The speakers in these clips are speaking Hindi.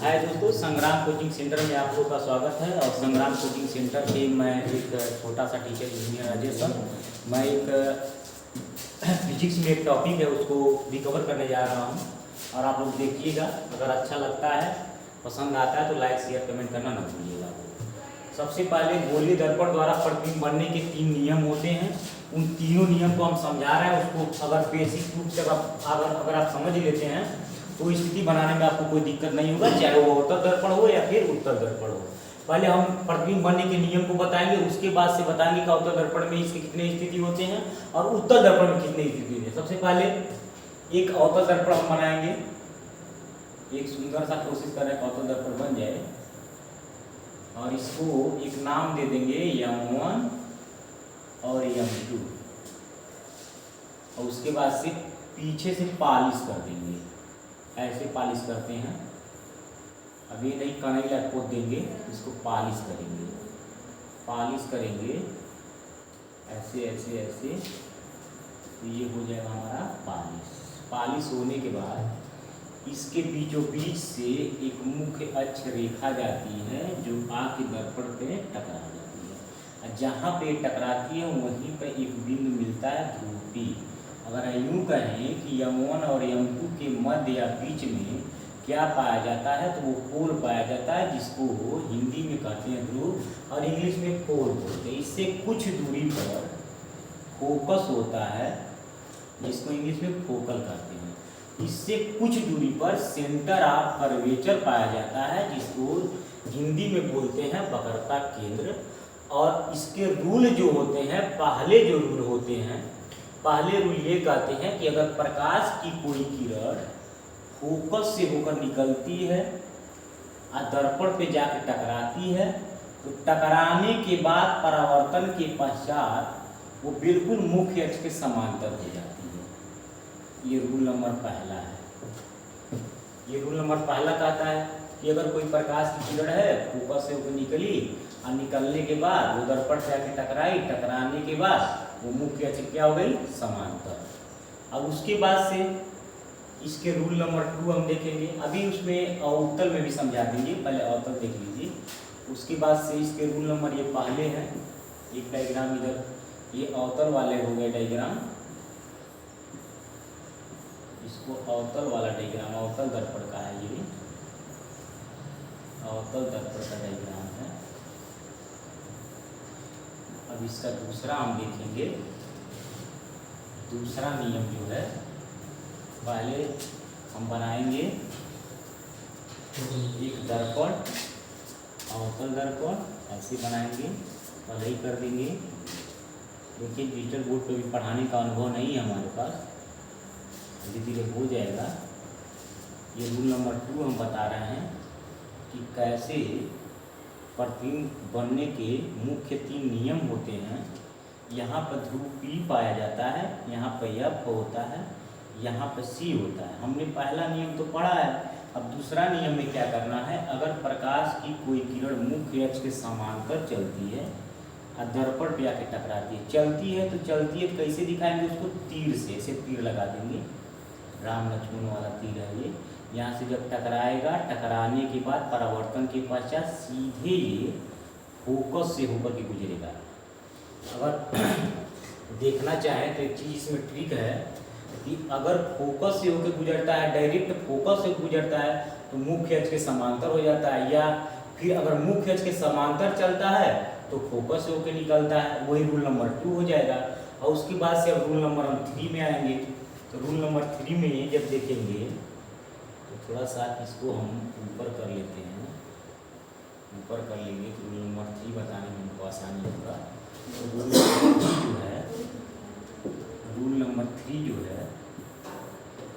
हाय दोस्तों, संग्राम कोचिंग सेंटर में आप लोग का स्वागत है। और संग्राम कोचिंग सेंटर के मैं एक छोटा सा टीचर इंजीनियर राजेश हूँ। मैं एक फिजिक्स में एक टॉपिक है उसको रिकवर करने जा रहा हूँ और आप लोग देखिएगा। अगर अच्छा लगता है, पसंद आता है तो लाइक शेयर कमेंट करना ना भूलिएगा। सबसे पहले गोलीय दर्पण द्वारा प्रतिबिंब बनने के 3 नियम होते हैं। उन तीनों नियम को हम समझा रहे हैं। उसको अगर बेसिक रूप से अगर आप समझ लेते हैं तो स्थिति बनाने में आपको कोई दिक्कत नहीं होगा, चाहे वो अवतल दर्पण हो या फिर उत्तल दर्पण हो। पहले हम प्रतिबिंब बनने के नियम को बताएंगे, उसके बाद से बताएंगे कि अवतल दर्पण में इसके कितने स्थिति होते हैं और उत्तल दर्पण में कितने स्थिति होते हैं। सबसे पहले एक अवतल दर्पण हम बनाएंगे। एक सुंदर सा कोशिश करें अवतल दर्पण बन जाए और इसको एक नाम दे देंगे M1 और M2 और उसके बाद से पीछे से पॉलिश कर देंगे। ऐसे पॉलिश करते हैं। अब ये नहीं कनैला पोत देंगे, इसको पॉलिश करेंगे। पॉलिश करेंगे ऐसे ऐसे ऐसे, तो ये हो जाएगा हमारा पॉलिश। पॉलिश होने के बाद इसके बीचों बीच से एक मुख्य अक्ष रेखा जाती है जो आके दर्पण पे टकरा जाती है। जहाँ पे टकराती है वहीं पे एक बिंदु मिलता है ध्रुव। अगर यूँ कहें कि M1 और M2 के मध्य या बीच में क्या पाया जाता है तो वो पोल पाया जाता है, जिसको हिंदी में कहते हैं ध्रुव और इंग्लिश में पोल बोलते हैं। इससे कुछ दूरी पर फोकस होता है, जिसको इंग्लिश में फोकल कहते हैं। इससे कुछ दूरी पर सेंटर ऑफ कर्वेचर पाया जाता है, जिसको हिंदी में बोलते हैं वक्रता केंद्र। और इसके रूल जो होते हैं, पहले जो रूल होते हैं, पहले रूल ये कहते हैं कि अगर प्रकाश की कोई किरण फोकस से होकर निकलती है और दर्पण पे जाकर टकराती है तो टकराने के बाद परावर्तन के पश्चात वो बिल्कुल मुख्य अक्ष के समांतर हो जाती है। ये रूल नंबर पहला है। ये रूल नंबर पहला कहता है कि अगर कोई प्रकाश की किरण है, फोकस से होकर निकली और निकलने के बाद वो दर्पण से आके टकराई, टकराने के बाद वो मुख्य अक्ष क्या हो गई, समांतर। अब उसके बाद से इसके रूल नंबर 2 हम देखेंगे। अभी उसमें अवतल में भी समझा देंगे, पहले अवतल देख लीजिए। उसके बाद से इसके रूल नंबर ये पहले हैं। एक डायग्राम इधर, ये अवतल वाले हो गए डायग्राम। इसको अवतल वाला डायग्राम, अवतल दर्पण का है। ये अवतल दर्पण का डायग्राम है। अब इसका दूसरा हम देखेंगे। दूसरा नियम जो है, पहले हम बनाएंगे एक दर्पण, अवतल दर्पण ऐसे बनाएंगे, पहले ही कर देंगे। देखिए डिजिटल बोर्ड पे भी पढ़ाने का अनुभव नहीं है हमारे पास, धीरे धीरे हो जाएगा। ये रूल नंबर 2 हम बता रहे हैं कि कैसे प्रतिबिंब बनने के मुख्य 3 नियम होते हैं। यहाँ पर ध्रुव P पाया जाता है, यहाँ पर F होता है, यहाँ पर C होता है। हमने पहला नियम तो पढ़ा है। अब दूसरा नियम में क्या करना है, अगर प्रकाश की कोई किरण मुख्य अक्ष के समांतर चलती है और दर्पण पे आके टकराती है, चलती है तो कैसे दिखाएंगे उसको, तीर से। ऐसे तीर लगा देंगे, राम लक्ष्मण वाला तीर है ये। यहाँ से जब टकराएगा, टकराने के बाद परावर्तन के पश्चात सीधे ये फोकस से होकर के गुजरेगा। अगर देखना चाहें तो एक चीज़ इसमें ट्रिक है कि अगर फोकस से होकर गुजरता है, डायरेक्ट फोकस से गुजरता है तो मुख्य अक्ष के समांतर हो जाता है, या फिर अगर मुख्य अक्ष के समांतर चलता है तो फोकस से होकर निकलता है। वही रूल नंबर 2 हो जाएगा। और उसके बाद से अब रूल नंबर हम 3 में आएंगे। तो रूल नंबर 3 में जब देखेंगे तो थोड़ा सा इसको हम ऊपर कर लेते हैं, ऊपर कर लेंगे तो रूल नंबर 3 बताने में हमको आसानी होगा। तो रूल नंबर 3 जो है, रूल नंबर 3 जो है,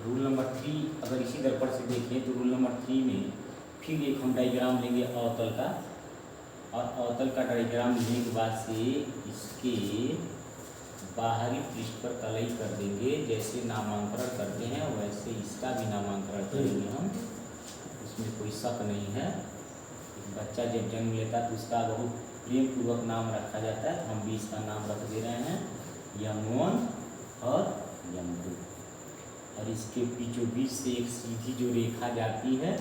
रूल नंबर 3 अगर इसी दर्पण से देखें तो रूल नंबर 3 में फिर एक हम डायग्राम लेंगे अवतल का, और अवतल का डायग्राम लेने के बाद से इसके बाहरी पृष्ठ पर कलई कर देंगे। जैसे नामांकन करते हैं वैसे इसका भी नामांकन करेंगे हम, इसमें कोई शक नहीं है। बच्चा जब जन्म लेता है तो उसका बहुत प्रेम पूर्वक नाम रखा जाता है, हम भी इसका नाम रख दे रहे हैं M1 और M2। और इसके बीचों बीच से एक सीधी जो रेखा जाती है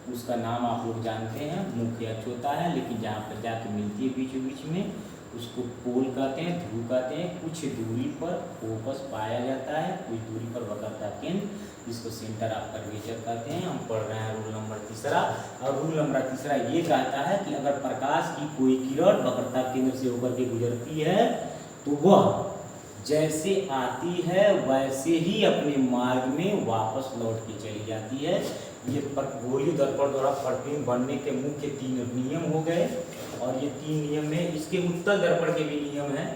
उसका नाम आप लोग जानते हैं, मुख्य अक्ष होता है, लेकिन जहाँ पर जाके मिलती है बीच बीच में उसको पोल कहते हैं, ध्रुव कहते हैं। कुछ दूरी पर फोकस पाया जाता है, कुछ दूरी पर वक्रता केंद्र, जिसको सेंटर ऑफ कर्वेचर कहते हैं। हम पढ़ रहे हैं रूल नंबर 3, और रूल नंबर 3 ये कहता है कि अगर प्रकाश की कोई किरण वक्रता केंद्र से होकर के गुजरती है तो वह जैसे आती है वैसे ही अपने मार्ग में वापस लौट के चली जाती है। ये गोलीय दर्पण द्वारा प्रतिबिंब बनने के मुख्य 3 नियम हो गए, और ये 3 नियम में इसके उत्तल दर्पण के भी नियम हैं,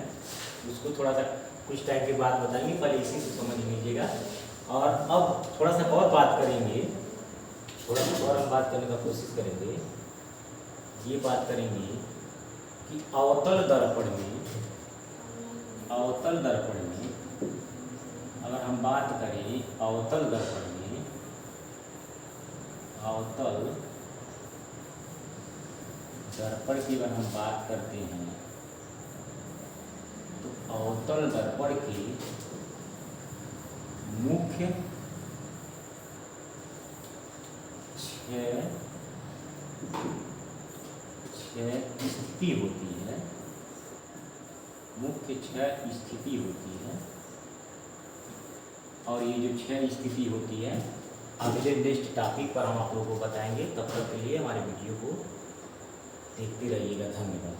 उसको थोड़ा सा कुछ टाइम के बाद बताएंगे, पहले इसी को समझ लीजिएगा। और अब थोड़ा सा और बात करेंगे, थोड़ा सा और हम बात करने का कोशिश करेंगे। ये बात करेंगे कि अवतल दर्पण में अगर हम बात करें अवतल दर्पण की अगर हम बात करते हैं तो अवतल दर्पण की मुख्य 6 स्थिति होती है, मुख्य 6 स्थिति होती है। और ये जो 6 स्थिति होती है अगले नेक्स्ट टॉपिक पर हम आप लोगों को बताएंगे। तब तक के लिए हमारे वीडियो को देखते रहिएगा। धन्यवाद।